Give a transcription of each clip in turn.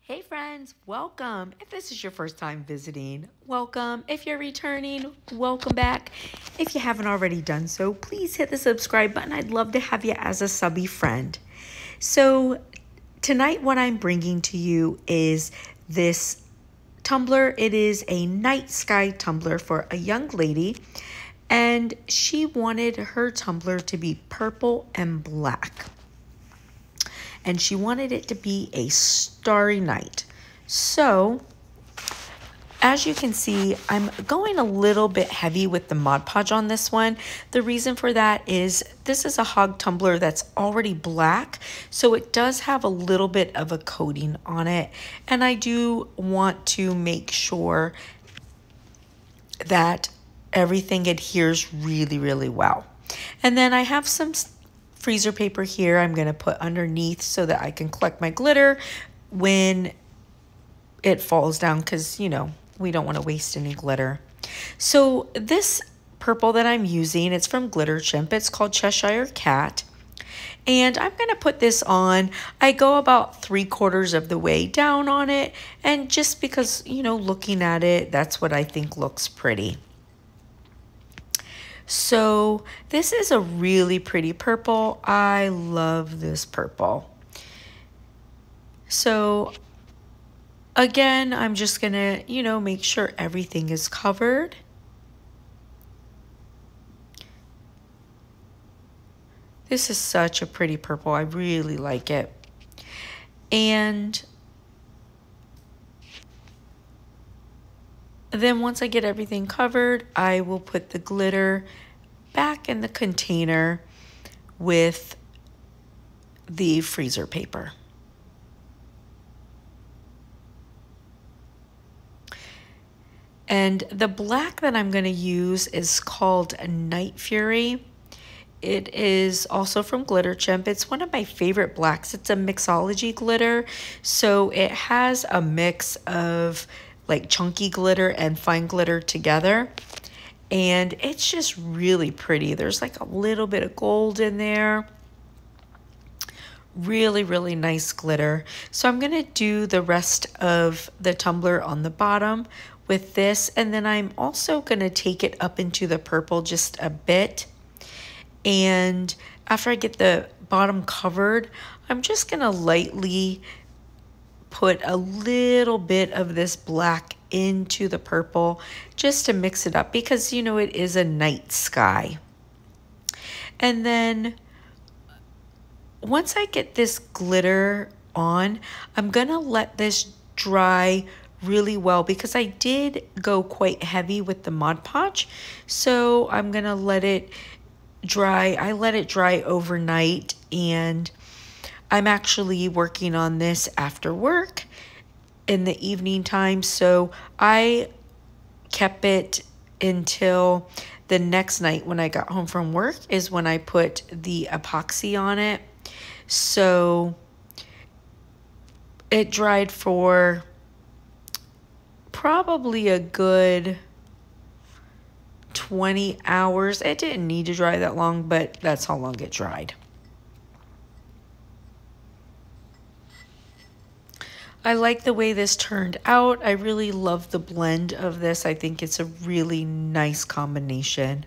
Hey friends, welcome. If this is your first time visiting, welcome. If you're returning, welcome back. If you haven't already done so, please hit the subscribe button. I'd love to have you as a subby friend. So tonight what I'm bringing to you is this tumbler. It is a night sky tumbler for a young lady, and she wanted her tumbler to be purple and black. And she wanted it to be a starry night. So, as you can see, I'm going a little bit heavy with the Mod Podge on this one. The reason for that is this is a Hogg tumbler that's already black, so it does have a little bit of a coating on it. And I do want to make sure that everything adheres really, really well. And then I have some freezer paper here I'm going to put underneath so that I can collect my glitter when it falls down, because you know we don't want to waste any glitter. So this purple that I'm using, it's from Glitter Chimp. It's called Cheshire Cat, and I'm going to put this on. I go about 3/4 of the way down on it, and just because, you know, looking at it, that's what I think looks pretty. So this is a really pretty purple. I love this purple. So again, I'm just gonna, you know, make sure everything is covered. This is such a pretty purple. I really like it. And then once I get everything covered, I will put the glitter back in the container with the freezer paper. And the black that I'm going to use is called Night Fury. It is also from Glitter Chimp. It's one of my favorite blacks. It's a mixology glitter, so it has a mix of like chunky glitter and fine glitter together, and it's just really pretty. There's like a little bit of gold in there. Really, really nice glitter. So I'm gonna do the rest of the tumbler on the bottom with this, and then I'm also gonna take it up into the purple just a bit. And after I get the bottom covered, I'm just gonna lightly put a little bit of this black into the purple just to mix it up, because you know it is a night sky. And then once I get this glitter on, I'm gonna let this dry really well, because I did go quite heavy with the Mod Podge, so I'm gonna let it dry. I let it dry overnight, and I'm actually working on this after work in the evening time, so I kept it until the next night when I got home from work is when I put the epoxy on it. So it dried for probably a good 20 hours. It didn't need to dry that long, but that's how long it dried. I like the way this turned out. I really love the blend of this. I think it's a really nice combination.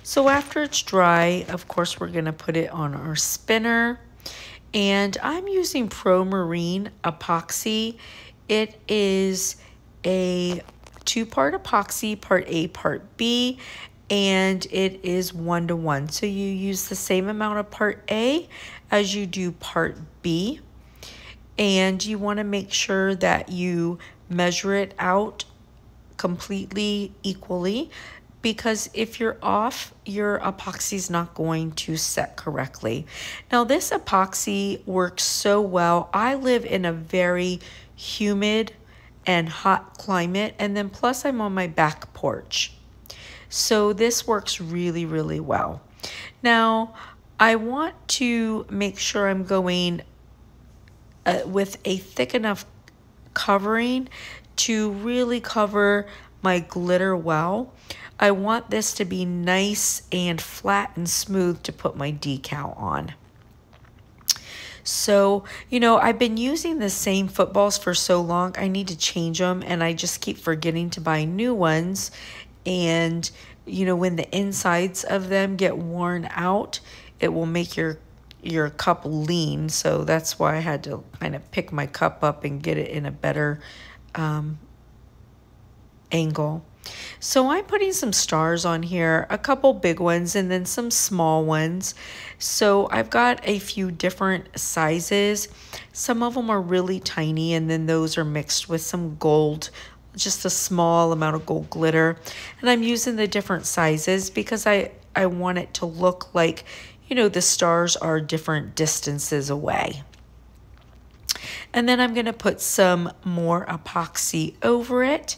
So after it's dry, of course, we're going to put it on our spinner. And I'm using Pro Marine epoxy. It is a 2-part epoxy, part A, part B, and it is 1:1. So you use the same amount of part A as you do part B. And you want to make sure that you measure it out completely equally, because if you're off, your epoxy is not going to set correctly. Now this epoxy works so well. I live in a very humid and hot climate, and then plus I'm on my back porch. So this works really, really well. Now I want to make sure I'm going with a thick enough covering to really cover my glitter well. I want this to be nice and flat and smooth to put my decal on. So, you know, I've been using the same footballs for so long, I need to change them, and I just keep forgetting to buy new ones. And, you know, when the insides of them get worn out, it will make your cup lean. So that's why I had to kind of pick my cup up and get it in a better angle. So I'm putting some stars on here, a couple big ones and then some small ones. So I've got a few different sizes. Some of them are really tiny, and then those are mixed with some gold, just a small amount of gold glitter. And I'm using the different sizes because I want it to look like, you know, the stars are different distances away. And then I'm going to put some more epoxy over it.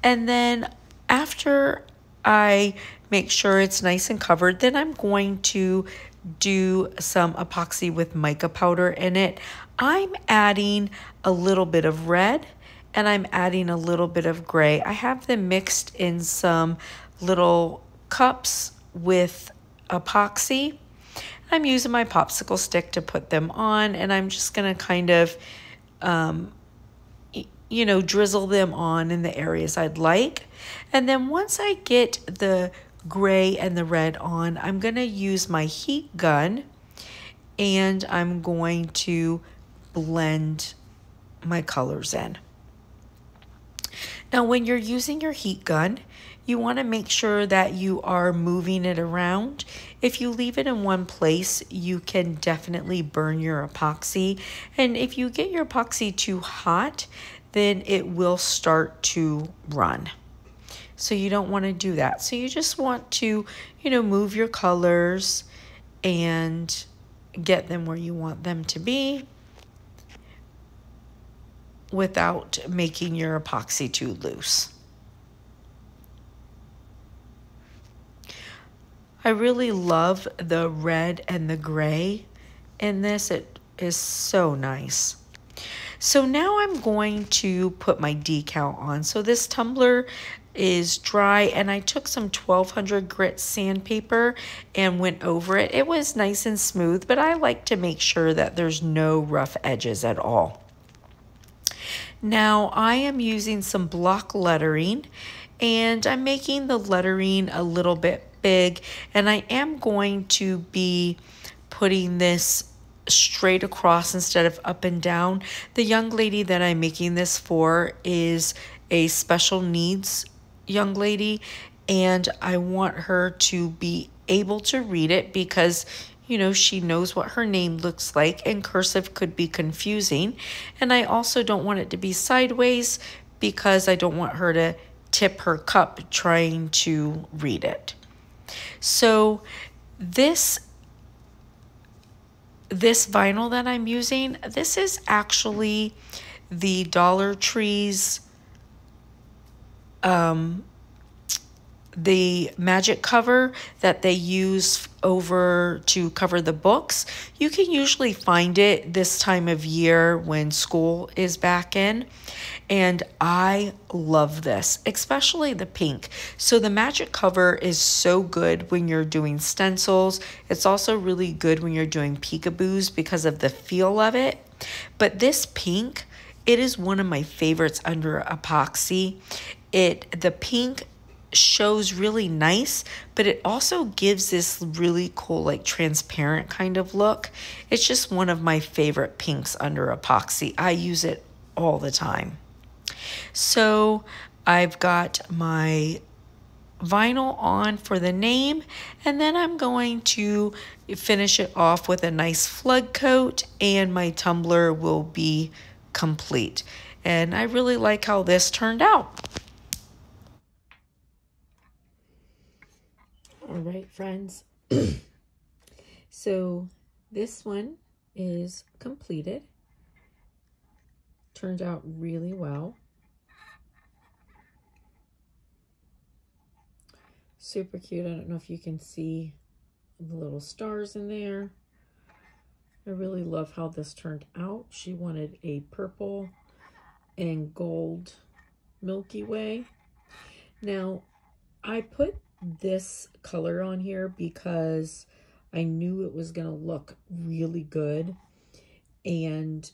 And then after I make sure it's nice and covered, then I'm going to do some epoxy with mica powder in it. I'm adding a little bit of red and I'm adding a little bit of gray. I have them mixed in some little cups with epoxy. I'm using my popsicle stick to put them on, and I'm just going to kind of, you know, drizzle them on in the areas I'd like. And then once I get the gray and the red on, I'm going to use my heat gun, and I'm going to blend my colors in. Now, when you're using your heat gun, you want to make sure that you are moving it around. If you leave it in one place, you can definitely burn your epoxy. And if you get your epoxy too hot, then it will start to run. So you don't want to do that. So you just want to, you know, move your colors and get them where you want them to be without making your epoxy too loose. I really love the red and the gray in this. It is so nice. So now I'm going to put my decal on. So this tumbler is dry, and I took some 1200 grit sandpaper and went over it. It was nice and smooth, but I like to make sure that there's no rough edges at all. Now I am using some block lettering, and I'm making the lettering a little bit big, and I am going to be putting this straight across instead of up and down. The young lady that I'm making this for is a special needs young lady, and I want her to be able to read it because, you know, she knows what her name looks like, and cursive could be confusing. And I also don't want it to be sideways because I don't want her to tip her cup trying to read it. So this vinyl that I'm using, this is actually the Dollar Tree's the magic cover that they use over to cover the books. You can usually find it this time of year when school is back in. And I love this, especially the pink. So the magic cover is so good when you're doing stencils. It's also really good when you're doing peekaboos because of the feel of it. But this pink, it is one of my favorites under epoxy. The pink shows really nice, but it also gives this really cool, like transparent kind of look. It's just one of my favorite pinks under epoxy. I use it all the time. So I've got my vinyl on for the name, and then I'm going to finish it off with a nice flood coat, and my tumbler will be complete. And I really like how this turned out. All right, friends. So this one is completed. Turned out really well. Super cute. I don't know if you can see the little stars in there. I really love how this turned out. She wanted a purple and gold Milky Way. Now, I put this color on here because I knew it was going to look really good. And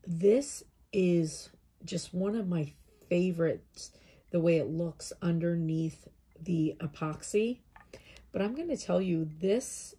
this is just one of my favorites, the way it looks underneath the epoxy. But I'm going to tell you, this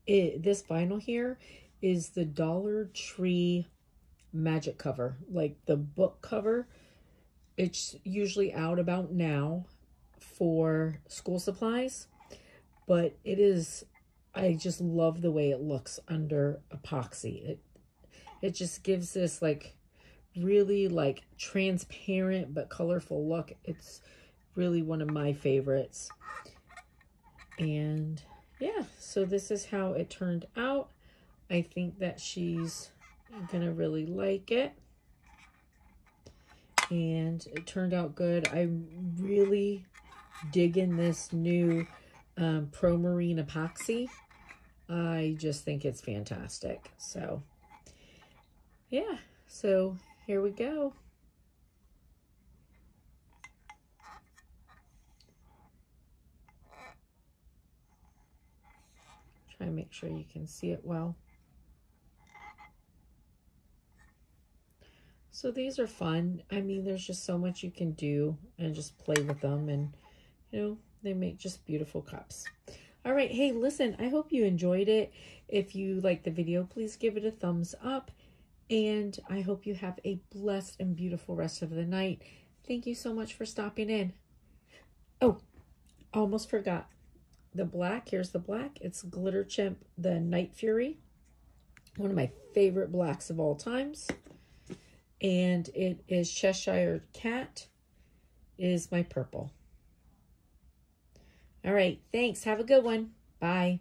vinyl here is the Dollar Tree magic cover, like the book cover. It's usually out about now for school supplies, but it is, I just love the way it looks under epoxy. It just gives this like really like transparent but colorful look. It's really one of my favorites. And yeah, so this is how it turned out. I think that she's gonna really like it. And it turned out good. I'm really digging this new Pro Marine epoxy. I just think it's fantastic. So yeah, so here we go. Try and make sure you can see it well. So these are fun. I mean, there's just so much you can do and just play with them, and you know, they make just beautiful cups. All right, hey, listen, I hope you enjoyed it. If you liked the video, please give it a thumbs up, and I hope you have a blessed and beautiful rest of the night. Thank you so much for stopping in. Oh, almost forgot. The black, here's the black. It's Glitter Chimp, the Night Fury. One of my favorite blacks of all times. And it is Cheshire Cat is my purple. All right, thanks. Have a good one. Bye.